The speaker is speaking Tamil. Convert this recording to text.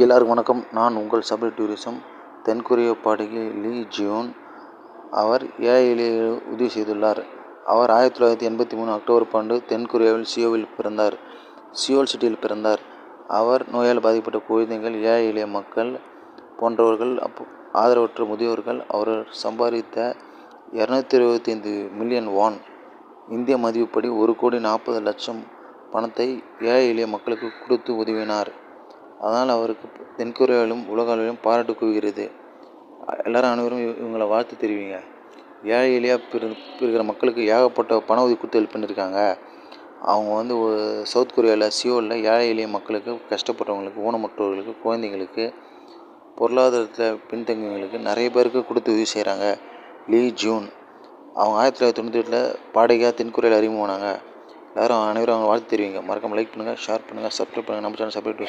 எல்லாருக்கும் வணக்கம். நான் உங்கள் சபரி டூரிசம். தென்கொரிய பாடகி லீ ஜியோன் அவர் ஏஐயிலேயே உதவி செய்துள்ளார். அவர் 1983 அக்டோபர் 12 தென்கொரியாவில் சியோல் சிட்டியில் பிறந்தார். அவர் நோயால் பாதிக்கப்பட்ட குழந்தைகள், ஏழை மக்கள் போன்றவர்கள், ஆதரவற்ற முதியோர்கள். அவர் சம்பாதித்த 225 மில்லியன் வான் இந்திய மதிப்புப்படி 1,40,00,000 பணத்தை ஏழை எளிய மக்களுக்கு கொடுத்து உதவினார். அதனால் அவருக்கு தென்கொரியாவிலும் உலக அளவிலும் பாராட்டு குவிகிறது. அனைவரும் இவங்களை வாழ்த்து தெரிவிங்க. ஏழை எளியாக இருக்கிற மக்களுக்கு ஏகப்பட்ட பண உதவி கொடுத்து ஹெல்ப் பண்ணியிருக்காங்க. அவங்க சவுத் கொரியாவில் சியோலில் ஏழை எளிய மக்களுக்கு, கஷ்டப்பட்டவங்களுக்கு, ஊனமுற்றவர்களுக்கு, குழந்தைங்களுக்கு, பொருளாதாரத்தில் பின்தங்கியவங்களுக்கு நிறைய பேருக்கு கொடுத்து உதவி செய்கிறாங்க. லீ ஜியோன் அவங்க 1998 பாடகியாக தென்கொரியாவில் அறிமுகமானாங்க. அனைவரும் அவங்க வாழ்த்து தெரிவிங்க. மறக்காமல் லைக் பண்ணுங்கள், ஷேர் பண்ணுங்கள், சப்ஸ்கிரைப் பண்ணுங்கள். நம்ம சேனல் சப்ஸ்கிரைப்